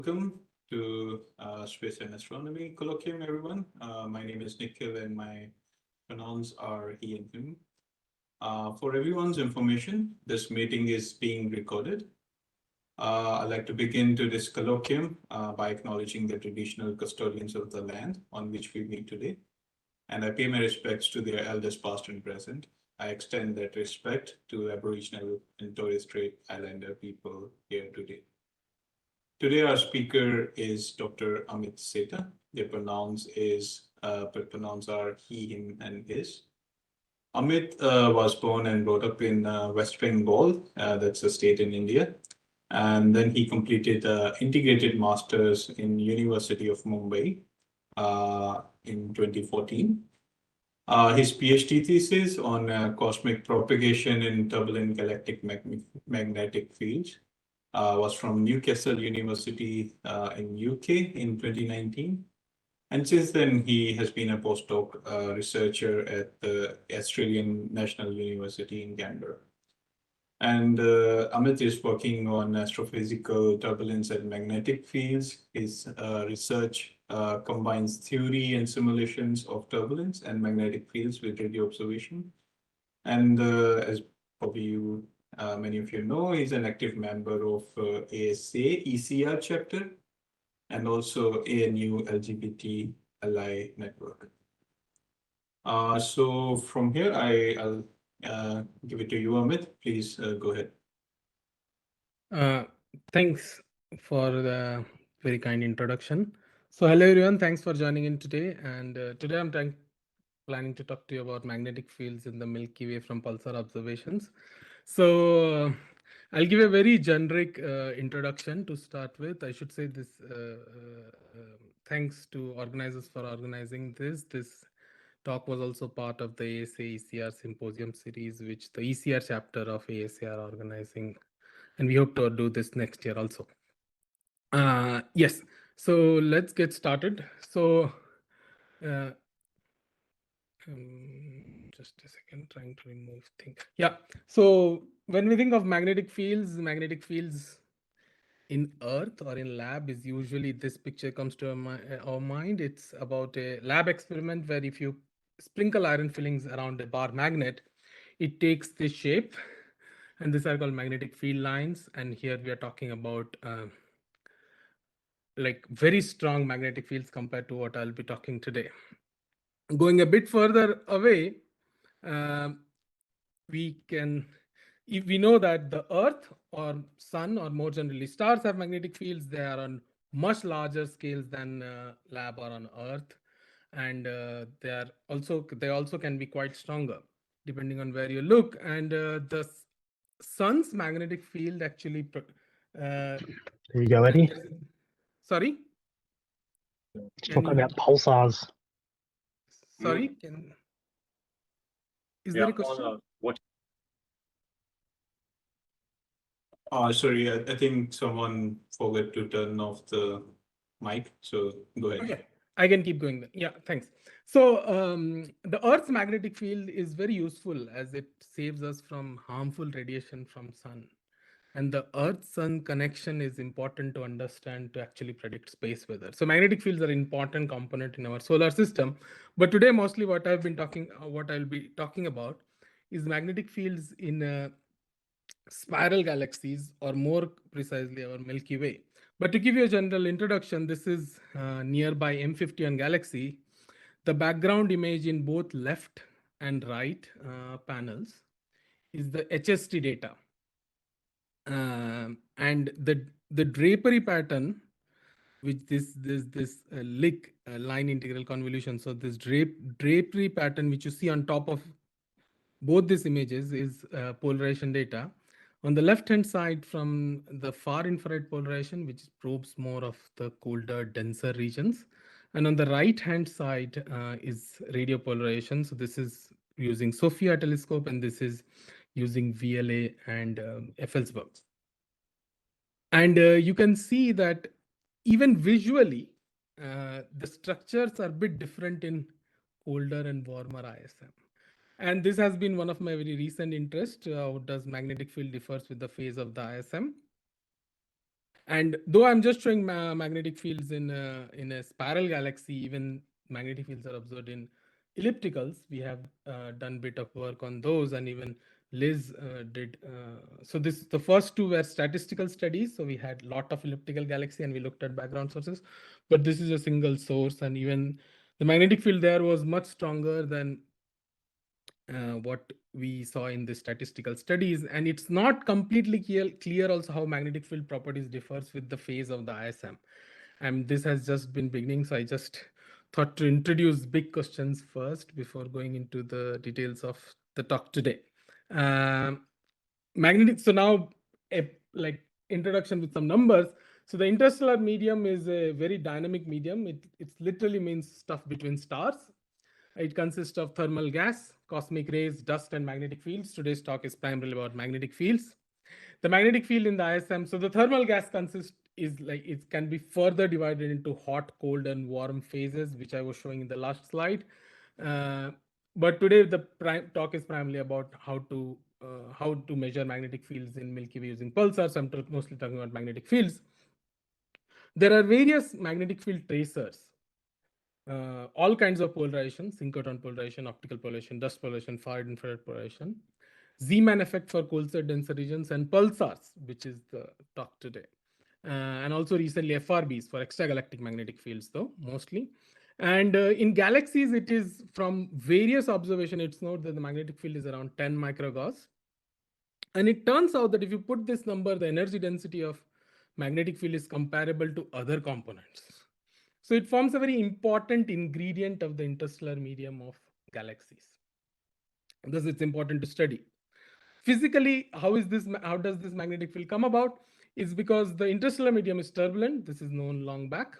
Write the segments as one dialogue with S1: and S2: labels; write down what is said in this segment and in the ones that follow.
S1: Welcome to Space and Astronomy Colloquium, everyone. My name is Nikhil and my pronouns are he and him. For everyone's information, this meeting is being recorded. I'd like to begin to this colloquium by acknowledging the traditional custodians of the land on which we meet today, and I pay my respects to their elders past and present. I extend that respect to Aboriginal and Torres Strait Islander people here today. Today, our speaker is Dr. Amit Seta. Their pronouns are he, him, and his. Amit was born and brought up in West Bengal, that's a state in India. And then he completed integrated masters in University of Mumbai in 2014. His PhD thesis on cosmic propagation in turbulent galactic magnetic fields was from Newcastle University in UK in 2019. And since then, he has been a postdoc researcher at the Australian National University in Canberra. And Amit is working on astrophysical turbulence and magnetic fields. His research combines theory and simulations of turbulence and magnetic fields with radio observation. And as probably many of you know, he's an active member of ASA ECR chapter and also ANU LGBT Ally Network. So from here, I'll give it to you, Amit. Please go ahead.
S2: Thanks for the very kind introduction. So hello everyone, thanks for joining in today. And today I'm planning to talk to you about magnetic fields in the Milky Way from pulsar observations. So I'll give a very generic introduction to start with. I should say this, thanks to organizers for organizing this. This talk was also part of the ASA ECR Symposium Series, which the ECR chapter of ASA are organizing. And we hope to do this next year also. Yes, so let's get started. So just a second, trying to remove things. Yeah, so when we think of magnetic fields in Earth or in lab is usually this picture comes to our mind. It's about a lab experiment where if you sprinkle iron fillings around a bar magnet, it takes this shape. And these are called magnetic field lines. And here we are talking about like very strong magnetic fields compared to what I'll be talking today. Going a bit further away, if we know that the Earth or Sun or more generally stars have magnetic fields, they are on much larger scales than lab or on Earth. And they also can be quite stronger depending on where you look. And the Sun's magnetic field actually
S3: There you go, Eddie.
S2: Sorry?
S3: It's talking about pulsars.
S2: Sorry? Is there a question?
S1: Sorry, I think someone forgot to turn off the mic, so go ahead.
S2: Okay, I can keep going then. Yeah, thanks. So the Earth's magnetic field is very useful as it saves us from harmful radiation from sun. And the Earth-Sun connection is important to understand to actually predict space weather. So magnetic fields are an important component in our solar system. But today, mostly what I'll be talking about is magnetic fields in spiral galaxies, or more precisely our Milky Way. But to give you a general introduction, this is nearby M51 galaxy. The background image in both left and right panels is the HST data. And the drapery pattern, which this line integral convolution. So this drapery pattern, which you see on top of both these images, is polarization data. On the left hand side, from the far infrared polarization, which probes more of the colder, denser regions. And on the right hand side is radio polarization. So this is using SOFIA telescope, and this is using VLA and Effelsberg. And you can see that even visually, the structures are a bit different in colder and warmer ISM. And this has been one of my very recent interests. How does magnetic field differs with the phase of the ISM? And though I'm just showing magnetic fields in a spiral galaxy, even magnetic fields are observed in ellipticals. We have done bit of work on those, and even Liz did. So the first two were statistical studies. So we had lot of elliptical galaxy, and we looked at background sources. But this is a single source, and even the magnetic field there was much stronger than what we saw in the statistical studies. And it's not completely clear also how magnetic field properties differs with the phase of the ISM. And this has just been beginning, so I just thought to introduce big questions first before going into the details of the talk today. Magnetic, so now like introduction with some numbers. So the interstellar medium is a very dynamic medium. It literally means stuff between stars. It consists of thermal gas, cosmic rays, dust, and magnetic fields. Today's talk is primarily about magnetic fields. The magnetic field in the ISM, so the thermal gas is like, it can be further divided into hot, cold, and warm phases, which I was showing in the last slide. But today the talk is primarily about how to measure magnetic fields in Milky Way using pulsars. I'm mostly talking about magnetic fields. There are various magnetic field tracers. All kinds of polarization, synchrotron polarization, optical polarization, dust polarization, far infrared polarization, Z-man effect for Coulter denser regions, and pulsars, which is the talk today. And also recently FRBs for extragalactic magnetic fields, though, mostly. And in galaxies, it is from various observations, it's known that the magnetic field is around 10 microgauss. And it turns out that if you put this number, the energy density of magnetic field is comparable to other components. So it forms a very important ingredient of the interstellar medium of galaxies. Thus, it's important to study. Physically, how does this magnetic field come about? Is because the interstellar medium is turbulent. This is known long back.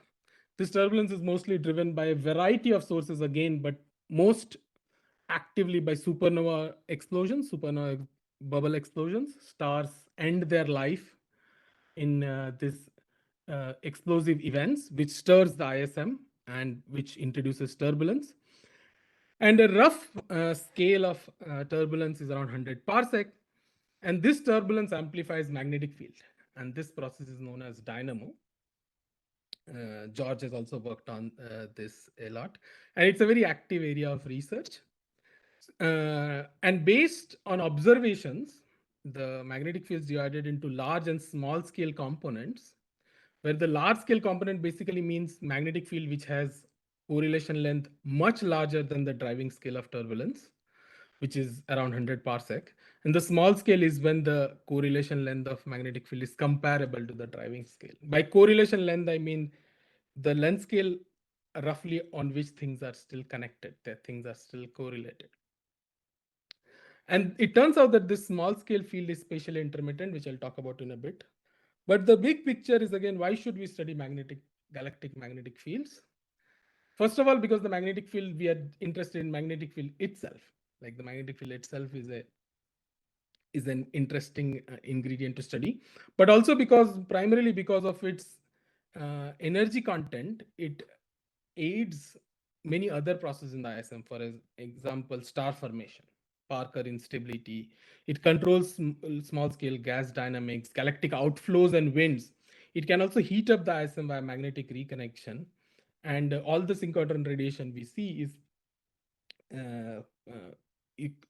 S2: This turbulence is mostly driven by a variety of sources again, but most actively by supernova explosions, supernova bubble explosions. Stars end their life in this explosive events, which stirs the ISM and which introduces turbulence. And a rough scale of turbulence is around 100 parsec. And this turbulence amplifies magnetic field. And this process is known as dynamo. George has also worked on this a lot. And it's a very active area of research. And based on observations, the magnetic field is divided into large and small scale components, where the large scale component basically means magnetic field which has correlation length much larger than the driving scale of turbulence, which is around 100 parsec. And the small scale is when the correlation length of magnetic field is comparable to the driving scale. By correlation length, I mean the length scale roughly on which things are still connected, that things are still correlated. And it turns out that this small scale field is spatially intermittent, which I'll talk about in a bit. But the big picture is, again, why should we study galactic magnetic fields? First of all, because the magnetic field, we are interested in magnetic field itself. Like the magnetic field itself is an interesting ingredient to study, but also primarily because of its energy content, it aids many other processes in the ISM. For example, star formation, Parker instability. It controls small scale gas dynamics, galactic outflows and winds. It can also heat up the ISM by magnetic reconnection. And all the synchrotron radiation we see is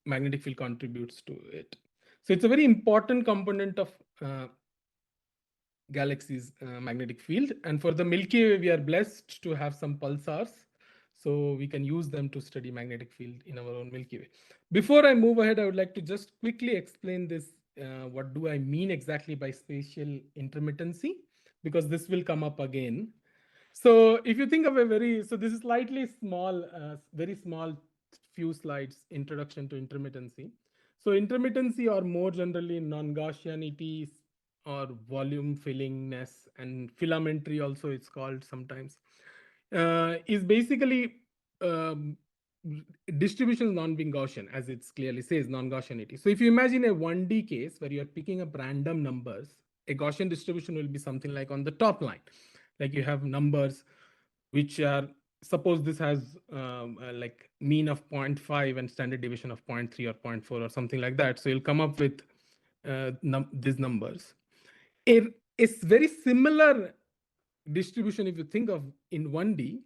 S2: magnetic field contributes to it. So it's a very important component of galaxy's magnetic field. And for the Milky Way, we are blessed to have some pulsars. So we can use them to study magnetic field in our own Milky Way. Before I move ahead, I would like to just quickly explain this. What do I mean exactly by spatial intermittency? Because this will come up again. So if you think of so this is slightly small, very small few slides, introduction to intermittency. So intermittency, or more generally non-Gaussianity, or volume fillingness, and filamentary also it's called sometimes, is basically distribution non-being Gaussian, as it clearly says, non-Gaussianity. So if you imagine a 1D case where you're picking up random numbers, a Gaussian distribution will be something like on the top line. Like you have numbers which are, suppose this has like mean of 0.5 and standard deviation of 0.3 or 0.4 or something like that. So you'll come up with these numbers. A It's very similar distribution if you think of in 1D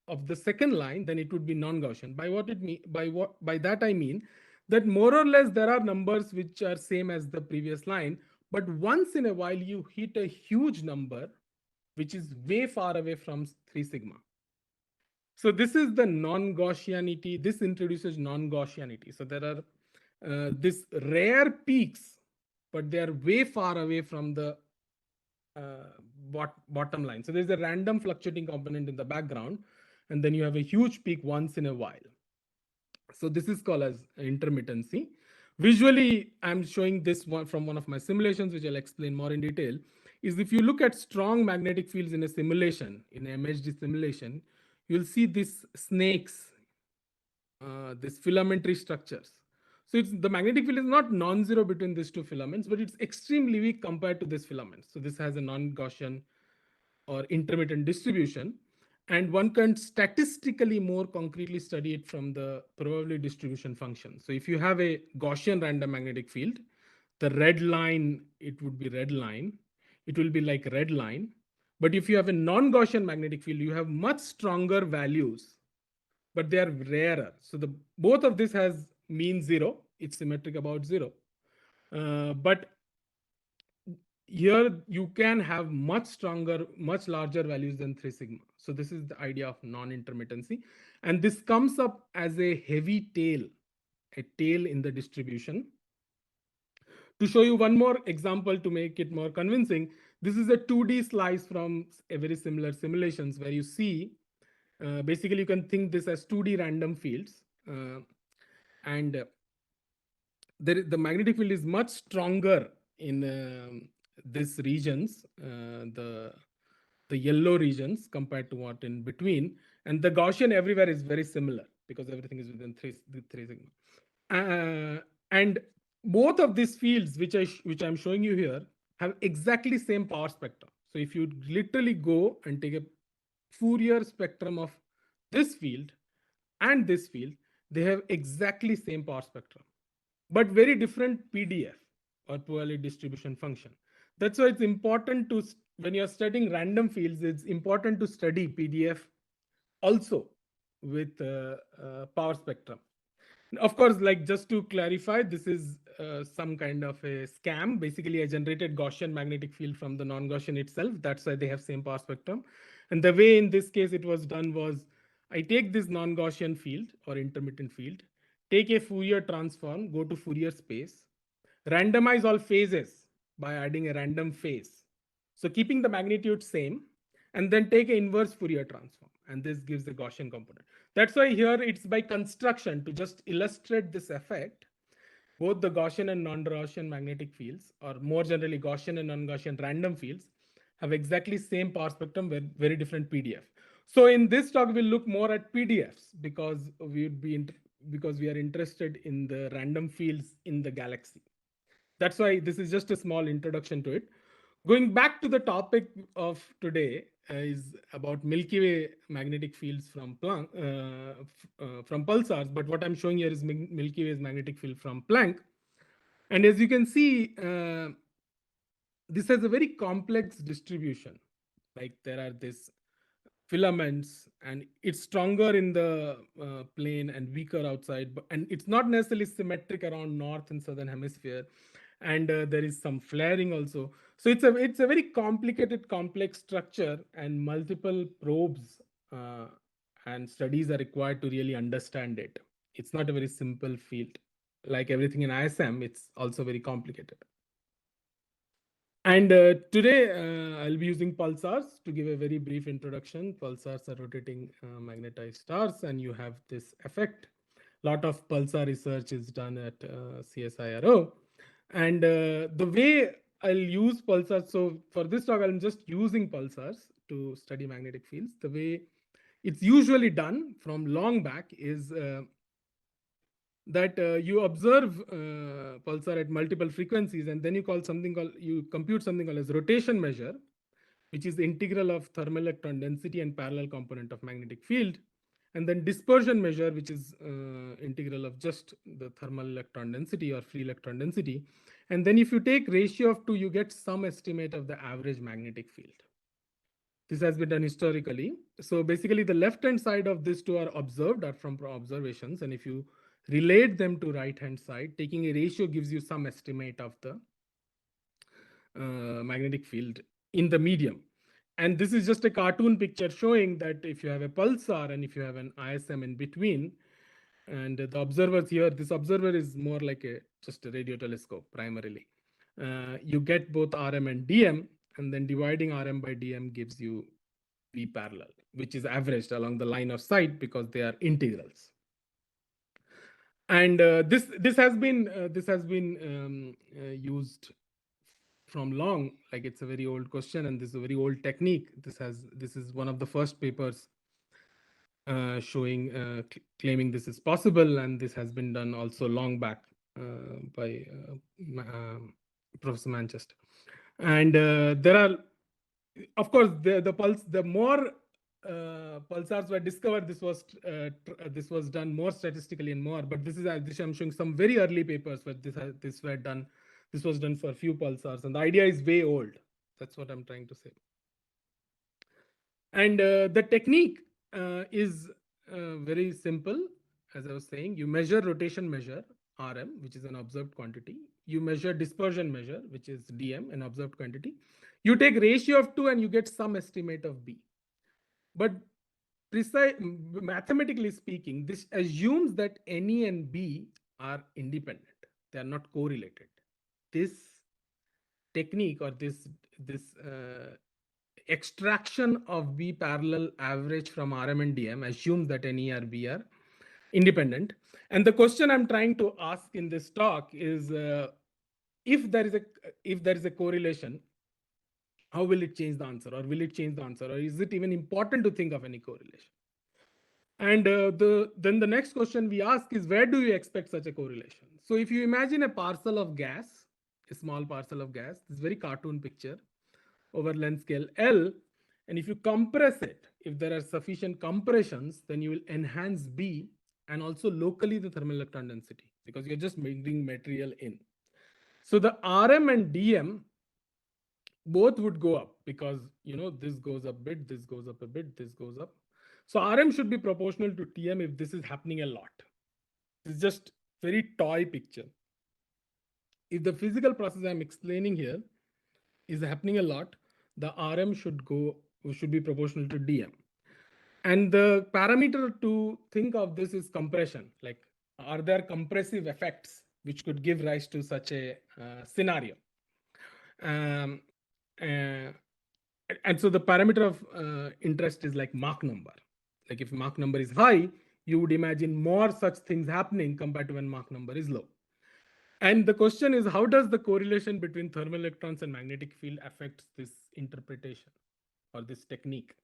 S2: of the second line, then it would be non-Gaussian. By that I mean that more or less there are numbers which are same as the previous line, but once in a while you hit a huge number which is way far away from 3 sigma. So this is the non-Gaussianity. This introduces non-Gaussianity. So there are these rare peaks, but they are way far away from the bottom line. So there's a random fluctuating component in the background, and then you have a huge peak once in a while. So this is called as intermittency. Visually, I'm showing this one from one of my simulations, which I'll explain more in detail, is if you look at strong magnetic fields in a simulation, in an MHD simulation, you'll see these snakes, these filamentary structures. So the magnetic field is not non-zero between these two filaments, but it's extremely weak compared to this filament. So this has a non-Gaussian or intermittent distribution. And one can statistically more concretely study it from the probability distribution function. So if you have a Gaussian random magnetic field, the red line, it would be red line. It will be like red line. But if you have a non-Gaussian magnetic field, you have much stronger values, but they are rarer. So both of this has mean 0. It's symmetric about 0. But here you can have much stronger, much larger values than 3 sigma. So this is the idea of non-intermittency. And this comes up as a heavy tail, a tail in the distribution. To show you one more example to make it more convincing, this is a 2D slice from a very similar simulations where you see, basically you can think this as 2D random fields. And the magnetic field is much stronger in these regions, the yellow regions compared to what in between, and the Gaussian everywhere is very similar because everything is within 3 sigma. And both of these fields, which I'm showing you here, have exactly same power spectrum. So if you literally go and take a Fourier spectrum of this field and this field, they have exactly same power spectrum, but very different PDF or probability distribution function. That's why it's important to, when you're studying random fields, it's important to study PDF also with power spectrum. Of course, like just to clarify, this is some kind of a scam. Basically, I generated Gaussian magnetic field from the non-Gaussian itself. That's why they have same power spectrum. And the way in this case it was done was, I take this non-Gaussian field or intermittent field, take a Fourier transform, go to Fourier space, randomize all phases by adding a random phase. So keeping the magnitude same, and then take an inverse Fourier transform. And this gives the Gaussian component. That's why here it's by construction to just illustrate this effect. Both the Gaussian and non-Gaussian magnetic fields, or more generally Gaussian and non-Gaussian random fields, have exactly same power spectrum with very different PDF. So in this talk, we'll look more at PDFs because we are interested in the random fields in the galaxy. That's why this is just a small introduction to it. Going back to the topic of today is about Milky Way magnetic fields from pulsars. But what I'm showing here is Milky Way's magnetic field from Planck. And as you can see, this has a very complex distribution. Like there are these filaments, and it's stronger in the plane and weaker outside. And it's not necessarily symmetric around north and southern hemisphere. And there is some flaring also. So it's a very complicated, complex structure, and multiple probes and studies are required to really understand it. It's not a very simple field. Like everything in ISM, it's also very complicated. And today I'll be using pulsars to give a very brief introduction. Pulsars are rotating magnetized stars, and you have this effect. A lot of pulsar research is done at CSIRO. And the way I'll use pulsars, so for this talk, I'm just using pulsars to study magnetic fields. The way it's usually done from long back is that you observe pulsar at multiple frequencies, and then you compute something called as rotation measure, which is the integral of thermal electron density and parallel component of magnetic field. And then dispersion measure, which is integral of just the thermal electron density or free electron density. And then if you take ratio of 2, you get some estimate of the average magnetic field. This has been done historically. So basically the left-hand side of these two are observed, are from observations. And if you relate them to right-hand side, taking a ratio gives you some estimate of the magnetic field in the medium. And this is just a cartoon picture showing that if you have a pulsar and if you have an ISM in between, and the observers here, this observer is more like just a radio telescope primarily. You get both RM and DM, and then dividing RM by DM gives you V parallel, which is averaged along the line of sight because they are integrals. And this has been used from long, like it's a very old question, and this is a very old technique. This is one of the first papers showing claiming this is possible, and this has been done also long back by Professor Manchester. And there are, of course, the more pulsars were discovered, this was done more statistically and more. But this I'm showing some very early papers where this was done for a few pulsars, and the idea is way old. That's what I'm trying to say. And the technique is very simple. As I was saying, you measure rotation measure, RM, which is an observed quantity. You measure dispersion measure, which is DM, an observed quantity. You take ratio of 2 and you get some estimate of B. But mathematically speaking, this assumes that NE and B are independent. They are not correlated. This technique or this extraction of B parallel average from RM and DM assumes that NE or B are independent. And the question I'm trying to ask in this talk is, if there is a correlation, how will it change the answer, or will it change the answer, or is it even important to think of any correlation? And then the next question we ask is, where do you expect such a correlation? So if you imagine a parcel of gas, a small parcel of gas, this very cartoon picture over length scale L, and if you compress it, if there are sufficient compressions, then you will enhance B and also locally the thermal electron density, because you're just bringing material in. So the RM and DM both would go up, because this goes up a bit, this goes up a bit, this goes up. So RM should be proportional to TM if this is happening a lot. It's just very toy picture. If the physical process I'm explaining here is happening a lot, the RM should be proportional to DM. And the parameter to think of this is compression. Like, are there compressive effects which could give rise to such a scenario? And so the parameter of interest is like Mach number. Like if Mach number is high, you would imagine more such things happening compared to when Mach number is low. And the question is, how does the correlation between thermal electrons and magnetic field affect this interpretation or this technique?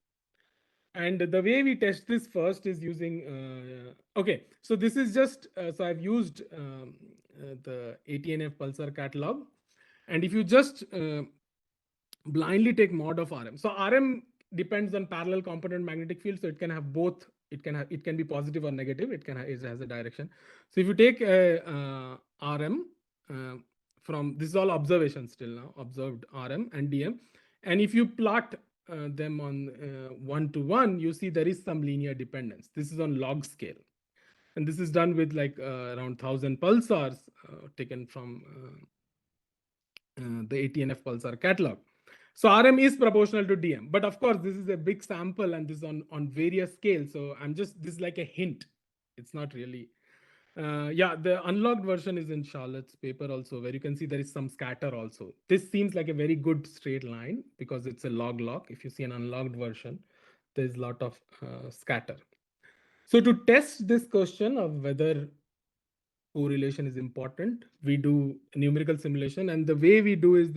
S2: And the way we test this first is using, okay, so this is just, so I've used the ATNF pulsar catalog. And if you just blindly take mod of RM. So RM depends on parallel component magnetic field. So it can have both. It can be positive or negative. It has a direction. So if you take RM from, this is all observation still now, observed RM and DM. And if you plot them on 1 to 1, you see there is some linear dependence. This is on log scale. And this is done with like around 1,000 pulsars taken from the ATNF pulsar catalog. So RM is proportional to DM, but of course this is a big sample and this is on various scales. So this is like a hint. It's not really. Yeah, the unlocked version is in Charlotte's paper also, where you can see there is some scatter also. This seems like a very good straight line because it's a log. If you see an unlocked version, there's a lot of scatter. So to test this question of whether correlation is important, we do numerical simulation. And the way we do is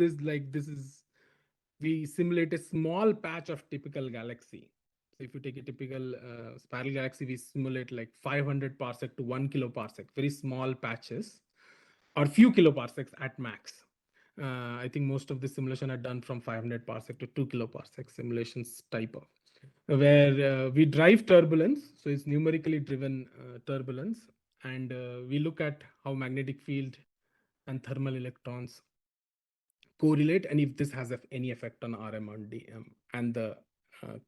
S2: we simulate a small patch of typical galaxy. So if you take a typical spiral galaxy, we simulate like 500 parsec to 1 kiloparsec, very small patches, or few kiloparsecs at max. I think most of the simulation are done from 500 parsec to 2 kiloparsec simulations type of. where we drive turbulence. So it's numerically driven turbulence. And we look at how magnetic field and thermal electrons correlate, and if this has any effect on RM and DM and the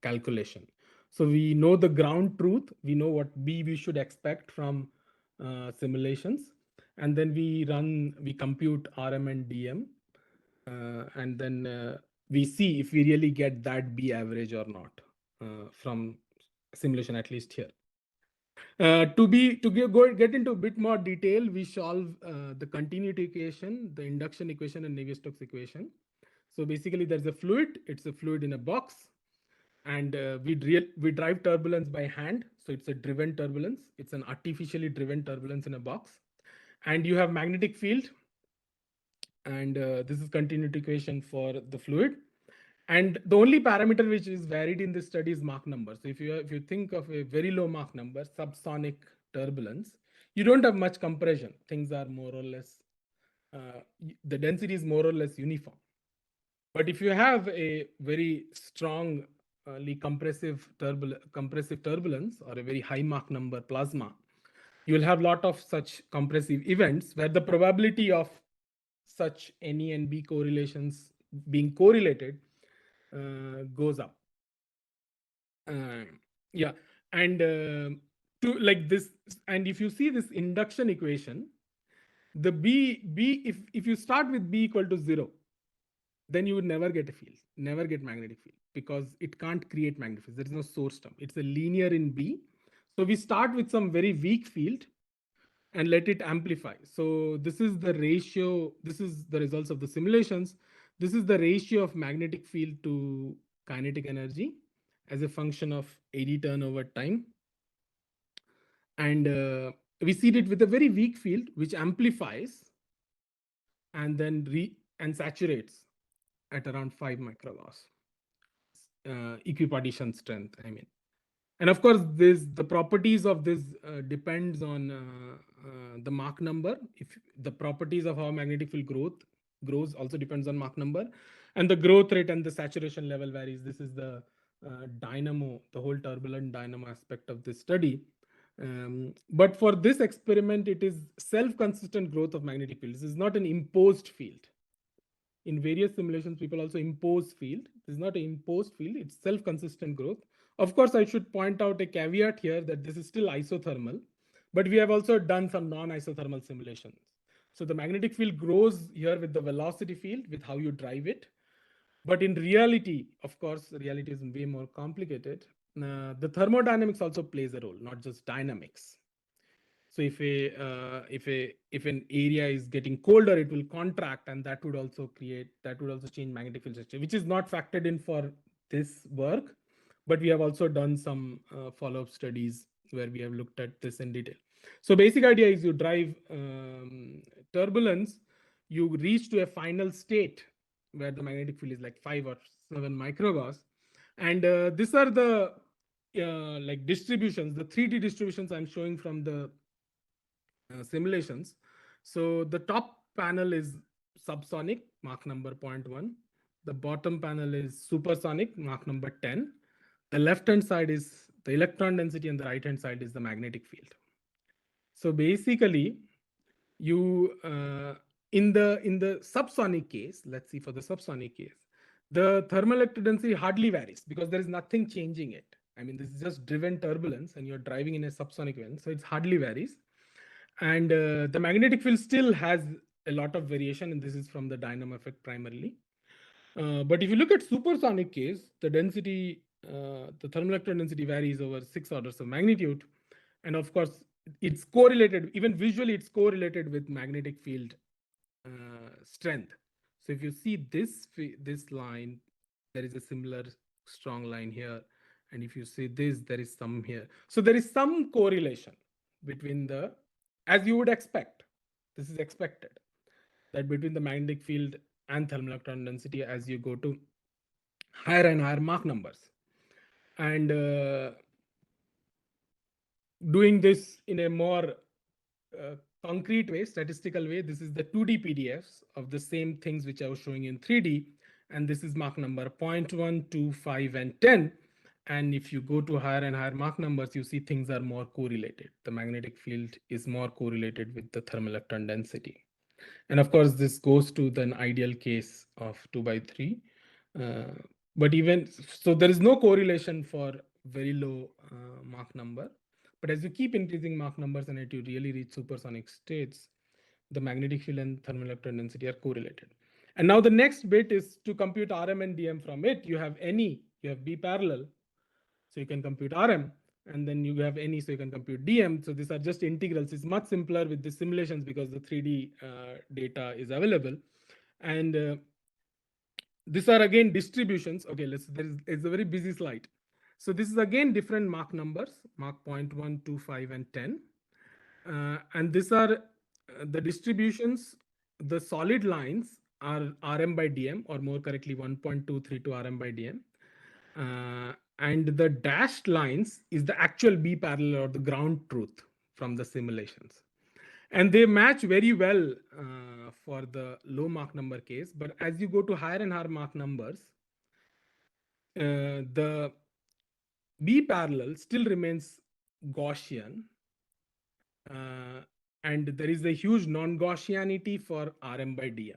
S2: calculation. So we know the ground truth, we know what B we should expect from simulations, and then we compute RM and DM, and then we see if we really get that B average or not from simulation, at least here. Get into a bit more detail, we solve the continuity equation, the induction equation, and Navier-Stokes equation. So basically, there's a fluid. It's a fluid in a box, and we drive turbulence by hand. So it's a driven turbulence. It's an artificially driven turbulence in a box, and you have magnetic field. And this is continuity equation for the fluid. And the only parameter which is varied in this study is Mach number. So if you think of a very low Mach number, subsonic turbulence, you don't have much compression. Things are more or less, the density is more or less uniform. But if you have a very strongly compressive turbulence or a very high Mach number plasma, you will have a lot of such compressive events where the probability of such NE and B correlations being correlated goes up. Yeah, and to like this, and if you see this induction equation, the B if you start with B equal to 0, then you would never get a field, never get magnetic field, because it can't create magnetic field. There is no source term. It's a linear in B. So we start with some very weak field and let it amplify. So this is the ratio. This is the results of the simulations. This is the ratio of magnetic field to kinetic energy as a function of eddy turnover time. And we see it with a very weak field, which amplifies and then saturates at around 5 microgauss equipartition strength, I mean. And of course, the properties of this depends on the Mach number. If the properties of how magnetic field grows also depends on Mach number, and the growth rate and the saturation level varies. This is the dynamo, the whole turbulent dynamo aspect of this study. But for this experiment, it is self-consistent growth of magnetic field. This is not an imposed field. In various simulations, people also impose field. This is not an imposed field. It's self-consistent growth. Of course, I should point out a caveat here that this is still isothermal, but we have also done some non-isothermal simulations. So the magnetic field grows here with the velocity field, with how you drive it. But in reality, of course, reality is way more complicated. The thermodynamics also plays a role, not just dynamics. So if an area is getting colder, it will contract, and that would also change magnetic field structure, which is not factored in for this work. But we have also done some follow-up studies where we have looked at this in detail. So basic idea is you drive turbulence, you reach to a final state where the magnetic field is like 5 or 7 microgauss. And these are the like distributions, the 3D distributions I'm showing from the simulations. So the top panel is subsonic, Mach number 0.1. The bottom panel is supersonic, Mach number 10. The left-hand side is the electron density, and the right-hand side is the magnetic field. So basically, you in the subsonic case, let's see for the subsonic case, the thermal electric density hardly varies because there is nothing changing it. I mean, this is just driven turbulence, and you're driving in a subsonic event, so it hardly varies. And the magnetic field still has a lot of variation, and this is from the dynamo effect primarily. But if you look at supersonic case, the density, the thermal electron density varies over 6 orders of magnitude. And of course, it's correlated, even visually, it's correlated with magnetic field strength. So if you see this line, there is a similar strong line here. And if you see this, there is some here. So there is some correlation between the, as you would expect, this is expected, that between the magnetic field and thermal electron density as you go to higher and higher Mach numbers. And doing this in a more concrete way, statistical way, this is the 2D PDFs of the same things which I was showing in 3D. And this is Mach number 0.1, 2, 5, and 10. And if you go to higher and higher Mach numbers, you see things are more correlated. The magnetic field is more correlated with the thermal electron density. And of course, this goes to the ideal case of 2/3. But even so, there is no correlation for very low Mach number. But as you keep increasing Mach numbers and as you really reach supersonic states, the magnetic field and thermal electron density are correlated. And now the next bit is to compute Rm and Dm from it. You have NE, you have B parallel. So you can compute Rm, and then you have NE, so you can compute Dm. So these are just integrals. It's much simpler with the simulations because the 3D data is available. And these are again distributions. Okay, it's a very busy slide. So this is again different Mach numbers, Mach 0.1, 2, 5, and 10. And these are the distributions. The solid lines are Rm by Dm, or more correctly 1.232 Rm by Dm. And the dashed lines is the actual B parallel or the ground truth from the simulations. And they match very well for the low Mach number case. But as you go to higher and higher Mach numbers, the B parallel still remains Gaussian. And there is a huge non-Gaussianity for Rm by Dm.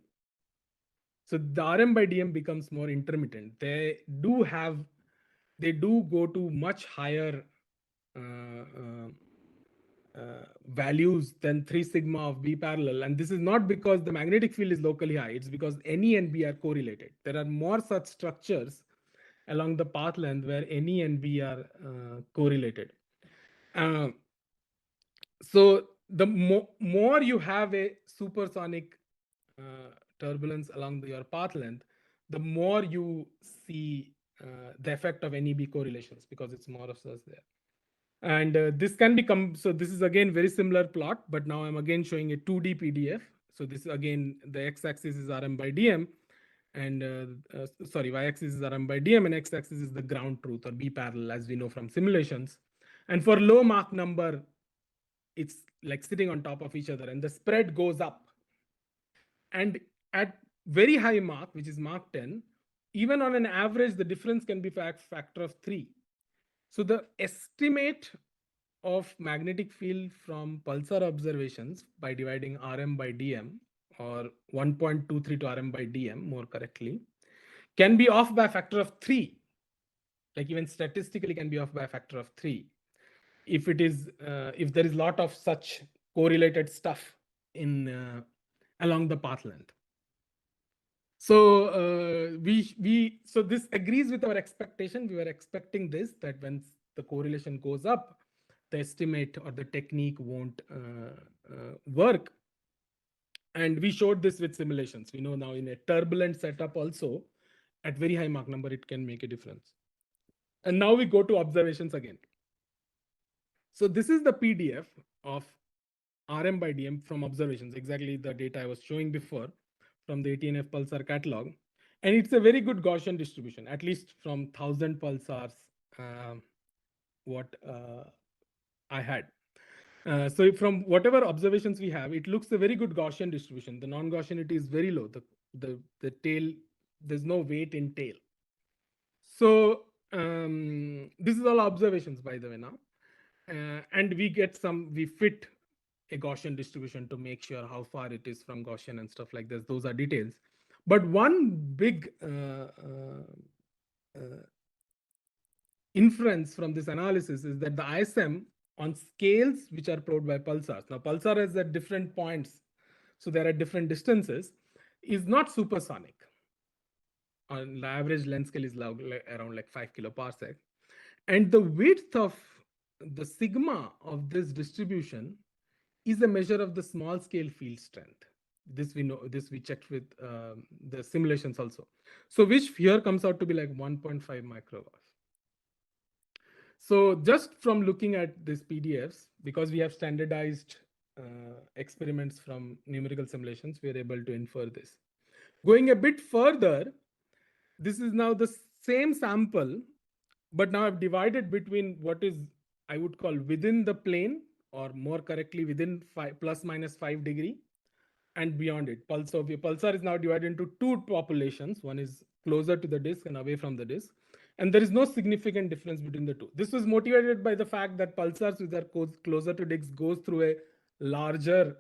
S2: So the Rm by Dm becomes more intermittent. They do go to much higher values than 3 sigma of B parallel. And this is not because the magnetic field is locally high. It's because NE and B are correlated. There are more such structures along the path length where NE and B are correlated. So the more you have a supersonic turbulence along your path length, the more you see the effect of NEB correlations because it's more of such there. And this can become, so this is again very similar plot, but now I'm again showing a 2D PDF. So this is again, the x-axis is Rm by Dm, and sorry, y-axis is Rm by Dm, and x-axis is the ground truth or B parallel, as we know from simulations. And for low Mach number, it's like sitting on top of each other, and the spread goes up. And at very high Mach, which is Mach 10, even on an average, the difference can be factor of 3. So the estimate of magnetic field from pulsar observations by dividing Rm by Dm, or 1.23 to Rm by Dm more correctly, can be off by a factor of 3. Like even statistically can be off by a factor of 3. If it is, if there is a lot of such correlated stuff in along the path length. So so this agrees with our expectation. We were expecting this, that when the correlation goes up, the estimate or the technique won't work. And we showed this with simulations. We know now in a turbulent setup also, at very high Mach number, it can make a difference. And now we go to observations again. So this is the PDF of Rm by Dm from observations, exactly the data I was showing before from the ATNF pulsar catalog. And it's a very good Gaussian distribution, at least from 1000 pulsars, what I had. So from whatever observations we have, it looks a very good Gaussian distribution. The non-Gaussianity is very low. The tail, there's no weight in tail. So this is all observations, by the way, now. And we fit a Gaussian distribution to make sure how far it is from Gaussian and stuff like this. Those are details. But one big inference from this analysis is that the ISM on scales which are plotted by pulsars. Now, pulsar is at different points, so there are different distances, is not supersonic. On the average length scale is around like 5 kiloparsec. And the width of the sigma of this distribution is a measure of the small scale field strength. This we know, this we checked with the simulations also. So which here comes out to be like 1.5 microwatts. So just from looking at these PDFs, because we have standardized experiments from numerical simulations, we are able to infer this. Going a bit further, this is now the same sample, but now I've divided between what is, I would call within the plane, or more correctly within plus minus 5 degree and beyond it. Pulsar is now divided into two populations. One is closer to the disk and away from the disk. And there is no significant difference between the two. This was motivated by the fact that pulsars which are closer to disk goes through a larger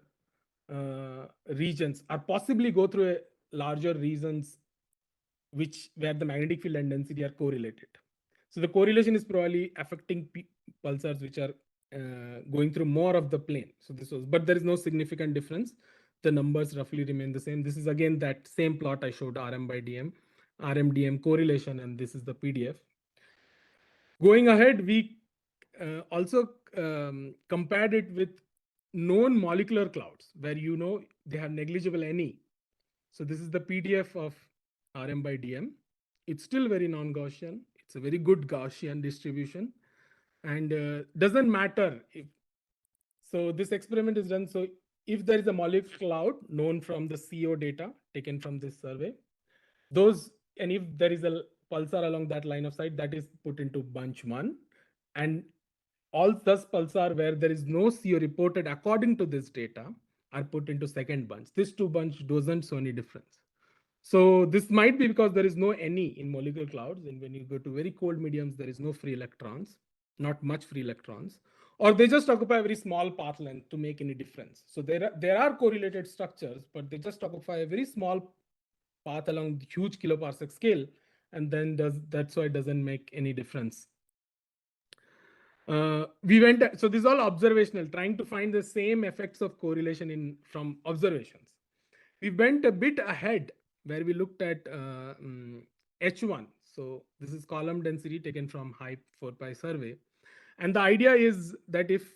S2: regions, or possibly go through a larger regions where the magnetic field and density are correlated. So the correlation is probably affecting pulsars which are going through more of the plane. So this was, but there is no significant difference. The numbers roughly remain the same. This is again that same plot I showed, RM by DM, RM-DM correlation, and this is the PDF. Going ahead, we also compared it with known molecular clouds where they have negligible NE. So this is the PDF of RM by DM. It's still very non-Gaussian. It's a very good Gaussian distribution, and doesn't matter if. So this experiment is done. So if there is a molecular cloud known from the CO data taken from this survey, and if there is a pulsar along that line of sight, that is put into bunch 1, and all thus pulsar where there is no CO reported according to this data are put into second bunch. This 2 bunch doesn't show any difference. So this might be because there is no NE in molecular clouds, and when you go to very cold mediums, there is no free electrons, not much free electrons, or they just occupy a very small path length to make any difference. So there are correlated structures, but they just occupy a very small path along the huge kiloparsec scale, and then that's why it doesn't make any difference. So this is all observational, trying to find the same effects of correlation from observations. We went a bit ahead where we looked at H1. So this is column density taken from HYPE-4Pi survey. And the idea is that if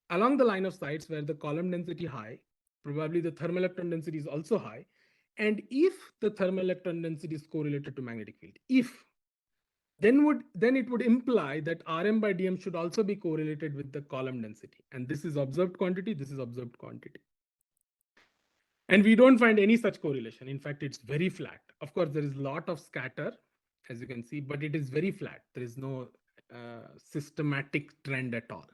S2: along the line of sights where the column density high, probably the thermal electron density is also high. And if the thermal electron density is correlated to magnetic field, then it would imply that RM by DM should also be correlated with the column density. And this is observed quantity, this is observed quantity. And we don't find any such correlation. In fact, it's very flat. Of course, there is a lot of scatter, as you can see, but it is very flat. There is no systematic trend at all.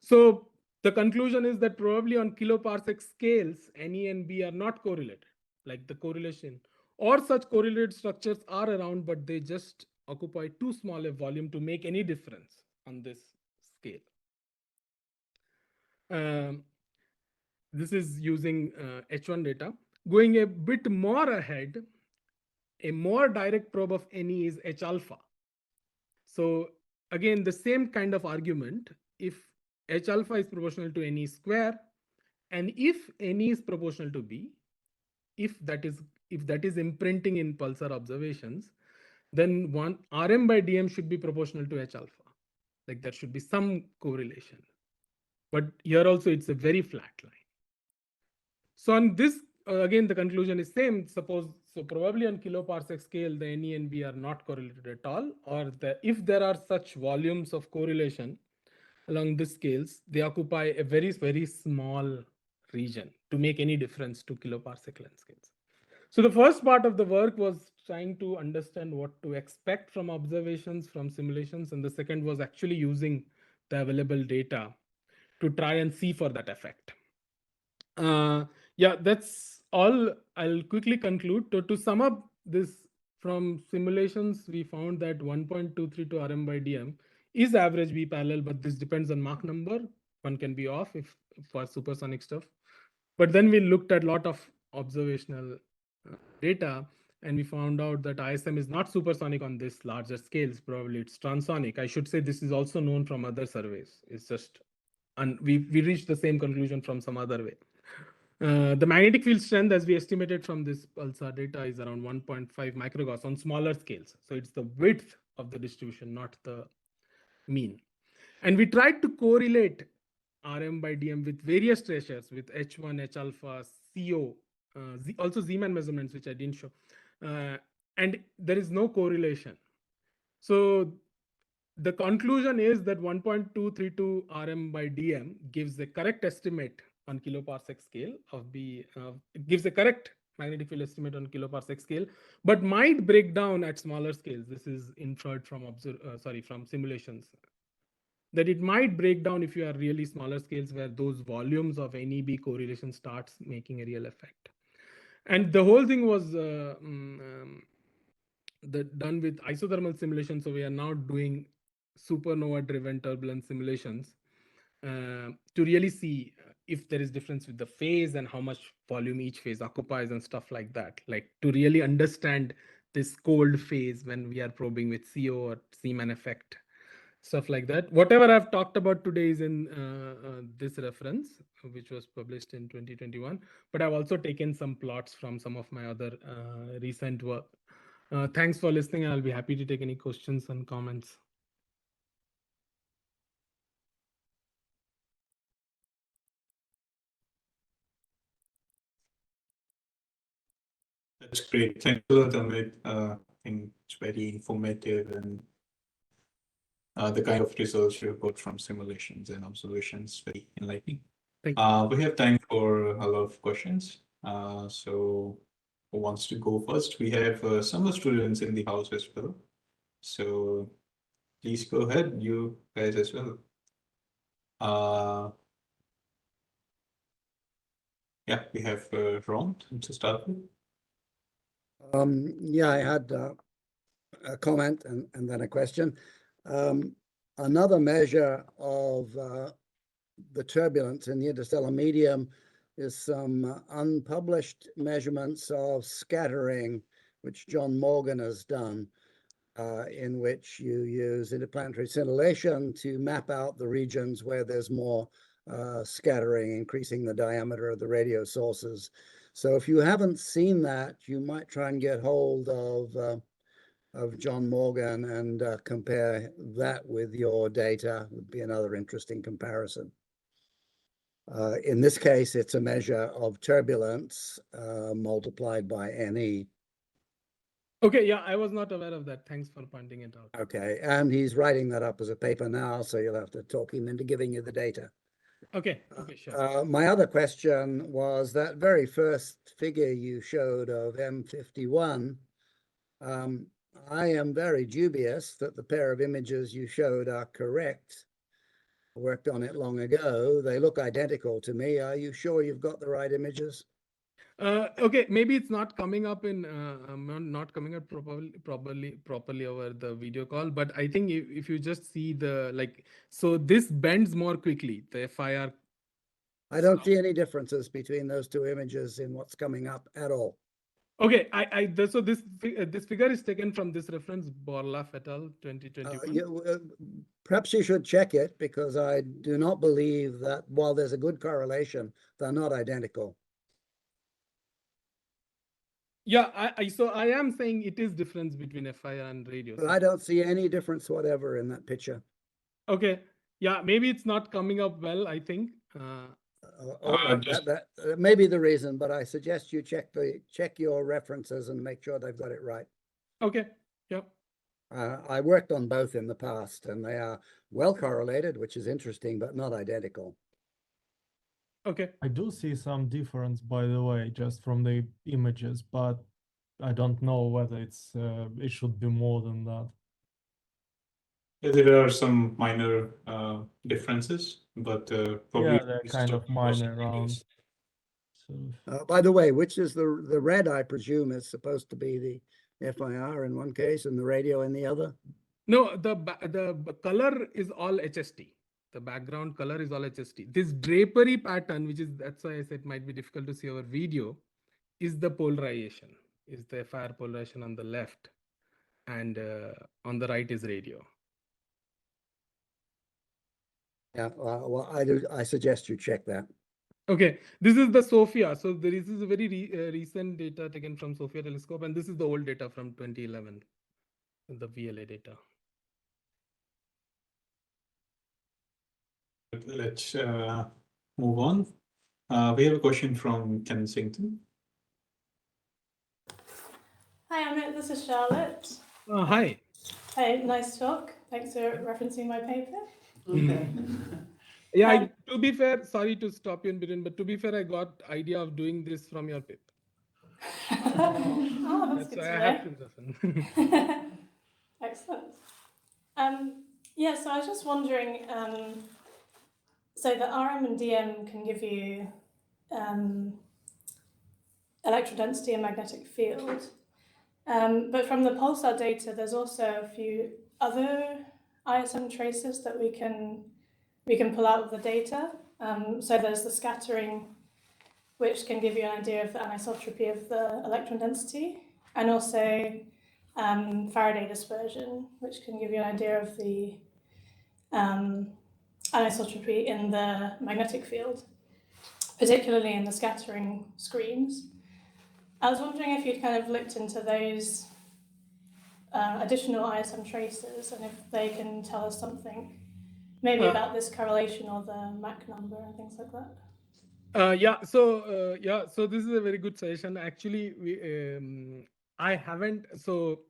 S2: So the conclusion is that probably on kiloparsec scales, NE and B are not correlated, like the correlation, or such correlated structures are around, but they just occupy too small a volume to make any difference on this scale. This is using H1 data. Going a bit more ahead, a more direct probe of NE is H alpha. So again, the same kind of argument, if H alpha is proportional to NE square, and if NE is proportional to B, if that is imprinting in pulsar observations, then RM by DM should be proportional to H alpha. Like there should be some correlation. But here also it's a very flat line. So on this, again, the conclusion is same. So probably on kiloparsec scale, the NE and B are not correlated at all, or if there are such volumes of correlation along the scales, they occupy a very, very small region to make any difference to kiloparsec length scales. So the first part of the work was trying to understand what to expect from observations, from simulations, and the second was actually using the available data to try and see for that effect. Yeah, that's all. I'll quickly conclude. To sum up this, from simulations, we found that 1.232 RM by DM is average B parallel, but this depends on Mach number. One can be off for supersonic stuff. But then we looked at a lot of observational data, and we found out that ISM is not supersonic on this larger scales. Probably it's transonic. I should say this is also known from other surveys. It's just, and we reached the same conclusion from some other way. The magnetic field strength, as we estimated from this pulsar data, is around 1.5 microgauss on smaller scales. So it's the width of the distribution, not the mean. And we tried to correlate RM by DM with various treasures, with H1, H alpha, CO, also Zeeman measurements, which I didn't show. And there is no correlation. So the conclusion is that 1.232 RM by DM gives the correct estimate on kiloparsec scale of B. It gives a correct magnetic field estimate on kiloparsec scale, but might break down at smaller scales. This is inferred from from simulations. That it might break down if you are really smaller scales where those volumes of NEB correlation starts making a real effect. And the whole thing was done with isothermal simulation. So we are now doing supernova-driven turbulence simulations to really see if there is difference with the phase and how much volume each phase occupies and stuff like that. Like to really understand this cold phase when we are probing with CO or Seaman effect, stuff like that. Whatever I've talked about today is in this reference, which was published in 2021. But I've also taken some plots from some of my other recent work. Thanks for listening. I'll be happy to take any questions and comments.
S1: That's great. Thanks a lot, Amit. I think it's very informative, and the kind of results you got from simulations and observations very enlightening.
S2: Thank you.
S1: We have time for a lot of questions. So who wants to go first? We have summer students in the house as well. So please go ahead, you guys as well. Yeah, we have Ron to start with.
S4: Yeah, I had a comment and then a question. Another measure of the turbulence in the interstellar medium is some unpublished measurements of scattering, which John Morgan has done, in which you use interplanetary scintillation to map out the regions where there's more scattering, increasing the diameter of the radio sources. So if you haven't seen that, you might try and get hold of John Morgan and compare that with your data. Would be another interesting comparison. In this case, it's a measure of turbulence multiplied by NE.
S2: Okay, yeah, I was not aware of that. Thanks for pointing it out.
S4: Okay, and he's writing that up as a paper now, so you'll have to talk him into giving you the data.
S2: Okay, sure.
S4: My other question was that very first figure you showed of M51. I am very dubious that the pair of images you showed are correct. I worked on it long ago. They look identical to me. Are you sure you've got the right images?
S2: Okay, maybe it's not coming up in not coming up properly over the video call, but I think if you just see the so this bends more quickly, the FIR.
S4: I don't see any differences between those two images in what's coming up at all.
S2: Okay, so this figure is taken from this reference, Borlaug et al. 2021.
S4: Perhaps you should check it, because I do not believe that while there's a good correlation, they're not identical.
S2: Yeah, so I am saying it is difference between FIR and radio.
S4: But I don't see any difference whatever in that picture.
S2: Okay, yeah, maybe it's not coming up well, I think.
S4: That may be the reason, but I suggest you check your references and make sure they've got it right.
S2: Okay, yeah.
S4: I worked on both in the past, and they are well correlated, which is interesting, but not identical.
S2: Okay.
S5: I do see some difference, by the way, just from the images, but I don't know whether it should be more than that.
S1: Yeah, there are some minor differences, but probably
S5: Yeah, they're kind of minor around. So
S4: By the way, which is the red, I presume, is supposed to be the FIR in one case and the radio in the other?
S2: No, the color is all HST. The background color is all HST. This drapery pattern, that's why I said it might be difficult to see our video, is the polarization, is the FIR polarization on the left, and on the right is radio.
S4: Yeah, well, I suggest you check that.
S2: Okay, this is the SOFIA. So this is a very recent data taken from SOFIA telescope, and this is the old data from 2011, the VLA data.
S1: Let's move on. We have a question from Kensington.
S6: Hi, Amit. This is Charlotte.
S2: Hi.
S6: Hey, nice talk. Thanks for referencing my paper.
S2: Yeah, to be fair, sorry to stop you in between, but to be fair, I got idea of doing this from your paper.
S6: Oh, that's good
S2: why
S6: to
S2: I
S6: know.
S2: have to listen.
S6: Excellent. Yeah, so I was just wondering, so the RM and DM can give you electrodensity and magnetic field. But from the pulsar data, there's also a few other ISM traces that we can pull out of the data. So there's the scattering, which can give you an idea of the anisotropy of the electron density, and also Faraday dispersion, which can give you an idea of the anisotropy in the magnetic field, particularly in the scattering screens. I was wondering if you'd kind of looked into those additional ISM traces and if they can tell us something maybe about this correlation or the Mach number and things like that.
S2: So this is a very good session. Actually, I haven't. So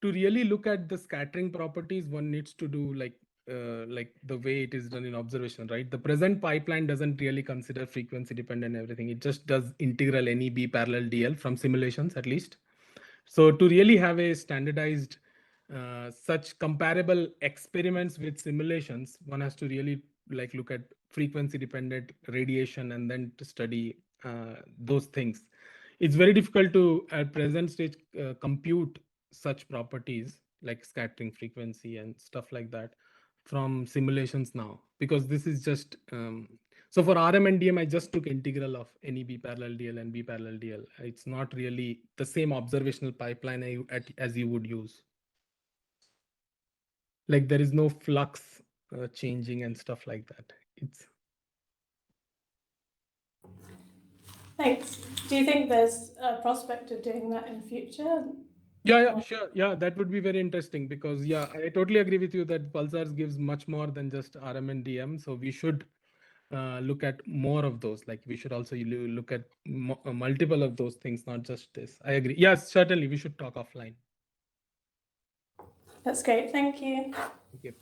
S2: to really look at the scattering properties, one needs to do like the way it is done in observation, right? The present pipeline doesn't really consider frequency dependent everything. It just does integral NEB parallel DL from simulations at least. So to really have a standardized such comparable experiments with simulations, one has to really like look at frequency dependent radiation and then to study those things. It's very difficult to at present stage compute such properties like scattering frequency and stuff like that from simulations now, because this is just so for RM and DM, I just took integral of NEB parallel DL and B parallel DL. It's not really the same observational pipeline as you would use. Like there is no flux changing and stuff like that. It's.
S6: Thanks. Do you think there's a prospect of doing that in future?
S2: Yeah, sure. Yeah, that would be very interesting because yeah, I totally agree with you that pulsars gives much more than just RM and DM. So we should look at more of those. Like we should also look at multiple of those things, not just this. I agree. Yes, certainly we should talk offline.
S6: That's great. Thank you.
S2: Thank you.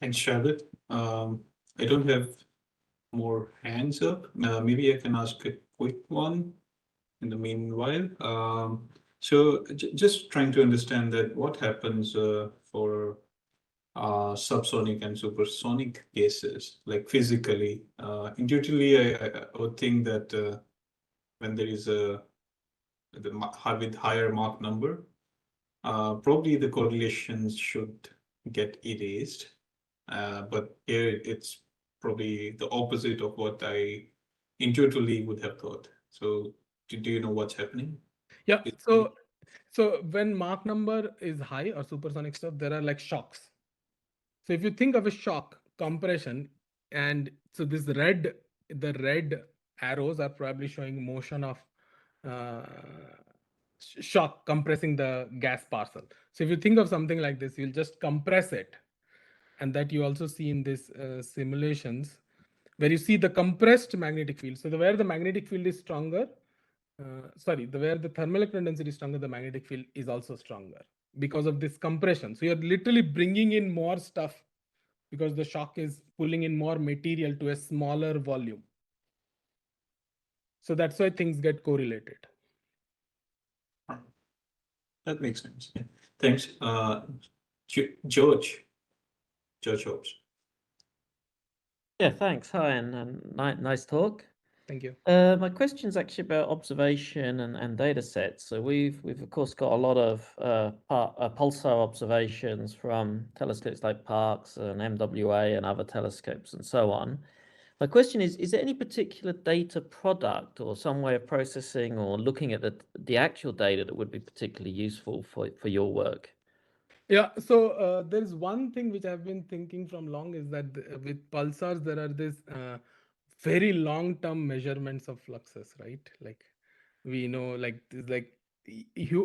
S1: Thanks, Shabit. I don't have more hands up. Maybe I can ask a quick one in the meanwhile. So just trying to understand that what happens for subsonic and supersonic cases, like physically. Intuitively, I would think that when there is with higher Mach number, probably the correlations should get erased. But here it's probably the opposite of what I intuitively would have thought. So do you know what's happening?
S2: Yeah. So when Mach number is high or supersonic stuff, there are like shocks. So if you think of a shock compression, and so the red arrows are probably showing motion of shock compressing the gas parcel. So if you think of something like this, you'll just compress it. And that you also see in these simulations where you see the compressed magnetic field. So where the magnetic field is stronger, where the thermal electron density is stronger, the magnetic field is also stronger because of this compression. So you're literally bringing in more stuff because the shock is pulling in more material to a smaller volume. So that's why things get correlated.
S1: That makes sense. Yeah. Thanks. George Hobbs.
S7: Yeah, thanks. Hi, and nice talk.
S2: Thank you.
S7: My question is actually about observation and data sets. So we've of course got a lot of pulsar observations from telescopes like Parkes and MWA and other telescopes and so on. My question is there any particular data product or some way of processing or looking at the actual data that would be particularly useful for your work?
S2: Yeah, so there's one thing which I've been thinking from long is that with pulsars, there are this very long-term measurements of fluxes, right? Like we know,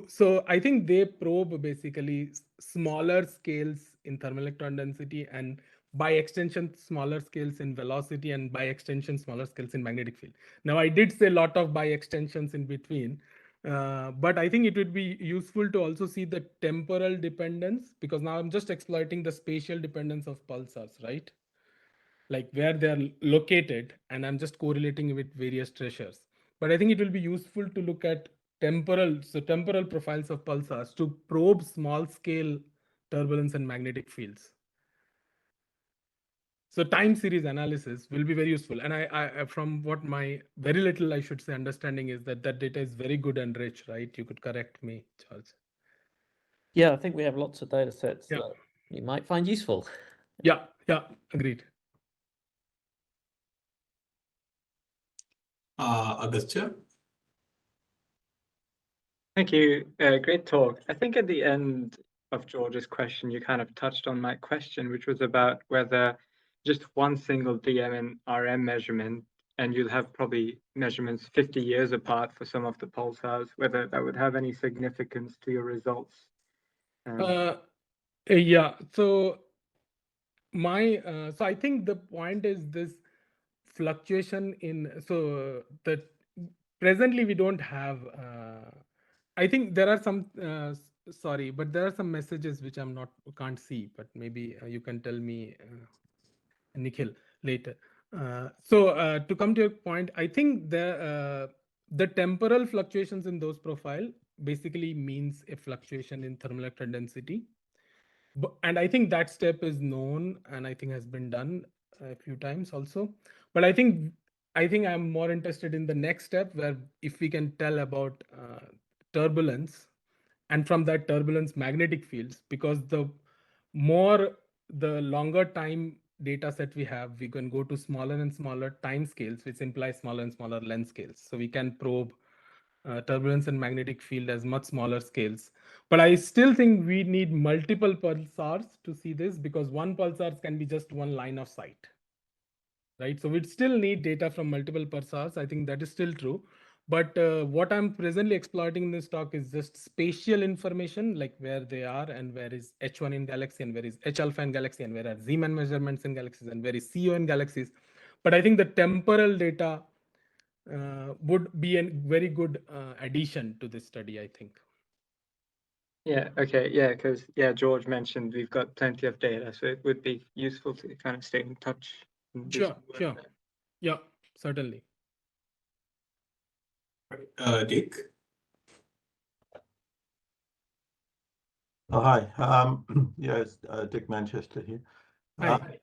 S2: so I think they probe basically smaller scales in thermal electron density and by extension, smaller scales in velocity and by extension, smaller scales in magnetic field. Now, I did say a lot of by extensions in between, but I think it would be useful to also see the temporal dependence because now I'm just exploiting the spatial dependence of pulsars, right? Like where they're located, and I'm just correlating with various treasures. But I think it will be useful to look at temporal profiles of pulsars to probe small scale turbulence and magnetic fields. So time series analysis will be very useful. And I from what my very little, I should say, understanding is that that data is very good and rich, right? You could correct me, Charles.
S7: Yeah, I think we have lots of data sets
S2: Yeah.
S7: that you might find useful.
S2: Yeah, agreed.
S1: Agastya?
S8: Thank you. Great talk. I think at the end of George's question, you kind of touched on my question, which was about whether just one single DM and RM measurement, and you'd have probably measurements 50 years apart for some of the pulsars, whether that would have any significance to your results.
S2: Yeah, so so I think the point is this fluctuation in, so that presently we don't have, I think there are some, sorry, but there are some messages which can't see, but maybe you can tell me, Nikhil, later. To come to your point, I think the temporal fluctuations in those profile basically means a fluctuation in thermal electron density. And I think that step is known and I think has been done a few times also. But I think I'm more interested in the next step, where if we can tell about turbulence, and from that turbulence magnetic fields, because the longer time data set we have, we can go to smaller and smaller time scales, which implies smaller and smaller length scales. So we can probe turbulence and magnetic field as much smaller scales. But I still think we need multiple pulsars to see this, because one pulsar can be just one line of sight, right? So we'd still need data from multiple pulsars. I think that is still true. But what I'm presently exploiting in this talk is just spatial information, like where they are and where is H1 in galaxy and where is H alpha in galaxy and where are Zeeman measurements in galaxies and where is CO in galaxies. But I think the temporal data would be a very good addition to this study, I think.
S8: Yeah, okay, yeah, because George mentioned we've got plenty of data, so it would be useful to kind of stay in touch. And do some work
S2: Sure.
S8: there.
S2: Yeah, certainly.
S1: Dick?
S9: Oh, hi. Yeah, it's Dick Manchester here.
S2: Hi.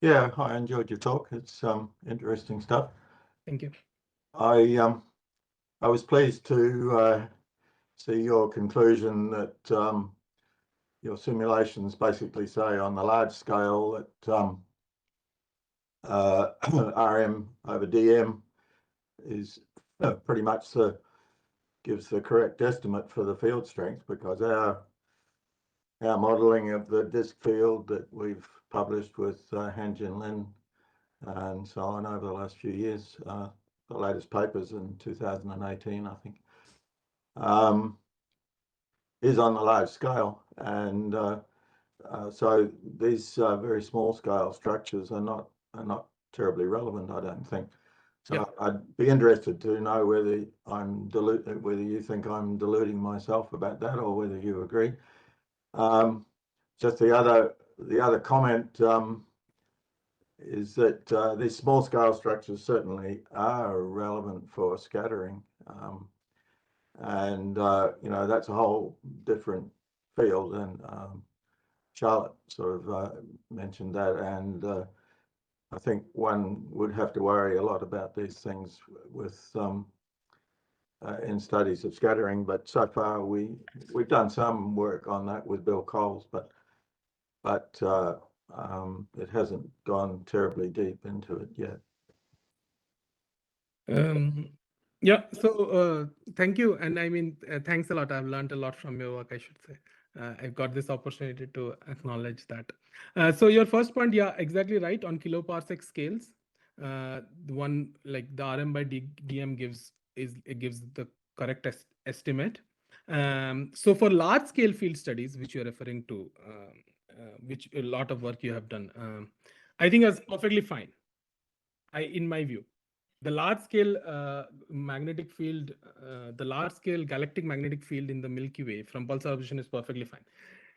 S9: Yeah, I enjoyed your talk. It's interesting stuff.
S2: Thank you.
S9: I was pleased to see your conclusion that your simulations basically say on the large scale that RM over DM is pretty much gives the correct estimate for the field strength, because our modeling of the disk field that we've published with Hanjin Lin and so on over the last few years, the latest papers in 2018, I think, is on the large scale. And so these very small scale structures are not terribly relevant, I don't think. So
S2: Yeah.
S9: I'd be interested to know whether whether you think I'm deluding myself about that, or whether you agree. Just the other comment is that these small scale structures certainly are relevant for scattering, and you know, that's a whole different field. And Charlotte sort of mentioned that, and I think one would have to worry a lot about these things with in studies of scattering. But so far we've done some work on that with Bill Coles, but it hasn't gone terribly deep into it yet.
S2: Yeah, so thank you. And I mean, thanks a lot. I've learned a lot from your work, I should say. I've got this opportunity to acknowledge that. So your first point, yeah, exactly right. On kiloparsec scales, the one like the RM by DM gives the correct estimate. So for large scale field studies, which you're referring to, which a lot of work you have done, I think is perfectly fine. In my view, the large scale magnetic field, the large scale galactic magnetic field in the Milky Way from pulsar observation is perfectly fine.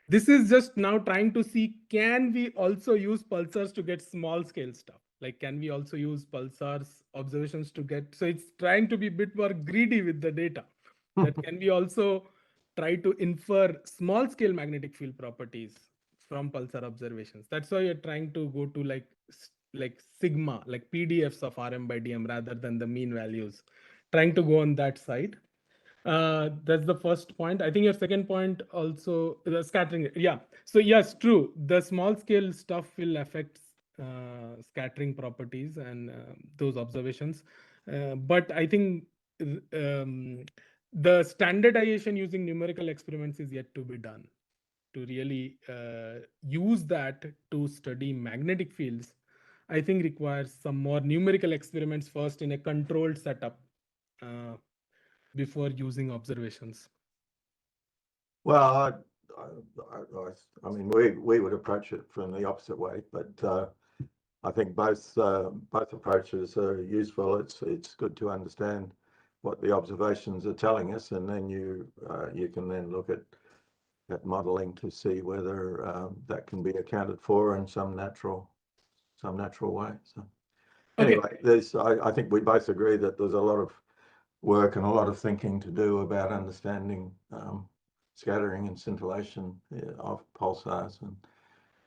S2: This is just now trying to see, can we also use pulsars to get small scale stuff? Like, can we also use pulsars observations to get, so it's trying to be a bit more greedy with the data. That can we also try to infer small scale magnetic field properties from pulsar observations. That's why you're trying to go to like sigma, like PDFs of RM by DM rather than the mean values. Trying to go on that side. That's the first point. I think your second point also, the scattering. Yeah. So yes, true. The small scale stuff will affect scattering properties and those observations. But I think the standardization using numerical experiments is yet to be done. To really use that to study magnetic fields, I think requires some more numerical experiments first in a controlled setup before using observations.
S9: Well, I mean, we would approach it from the opposite way, but I think both approaches are useful. It's good to understand what the observations are telling us, and then you can then look at modeling to see whether that can be accounted for in some natural way. So anyway, I think we both agree that there's a lot of work and a lot of thinking to do about understanding scattering and scintillation of pulsars, and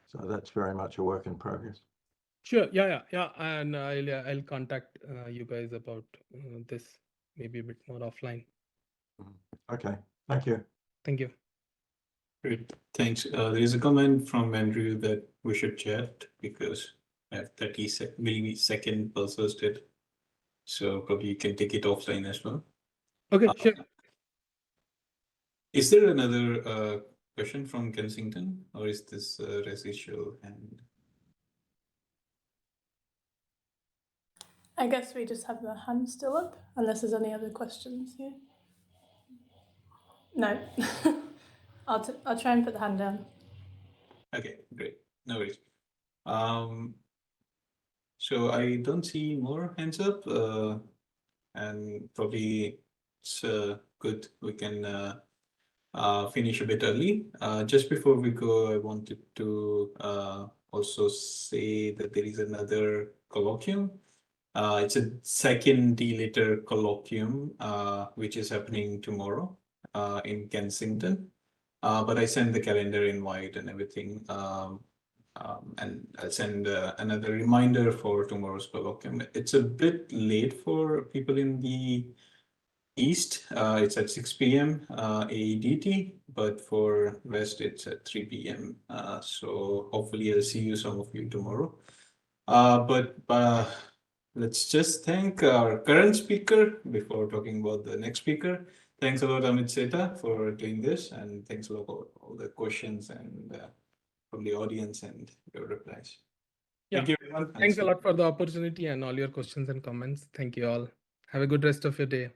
S9: so that's very much a work in progress.
S2: Sure. Yeah. And I'll contact you guys about this maybe a bit more offline.
S9: Okay. Thank you.
S2: Thank you.
S1: Great, thanks. There is a comment from Andrew that we should chat because I have 30 millisecond pulsars did. So probably you can take it offline as well.
S2: Okay, sure.
S1: Is there another question from Kensington, or is this residual hand?
S6: I guess we just have the hand still up, unless there's any other questions here. No. I'll try and put the hand down.
S1: Okay, great. No worries. So I don't see more hands up, and probably it's good we can finish a bit early. Just before we go, I wanted to also say that there is another colloquium. It's a second D-Liter colloquium, which is happening tomorrow in Kensington. But I sent the calendar invite and everything. And I'll send another reminder for tomorrow's colloquium. It's a bit late for people in the East. It's at 6 p.m. AEDT, but for West, it's at 3 p.m. So hopefully I'll see you, some of you, tomorrow. But let's just thank our current speaker before talking about the next speaker. Thanks a lot, Amit Seta, for doing this, and thanks a lot for all the questions and from the audience and your replies. Thank you, everyone.
S2: Thanks a lot for the opportunity and all your questions and comments. Thank you all. Have a good rest of your day.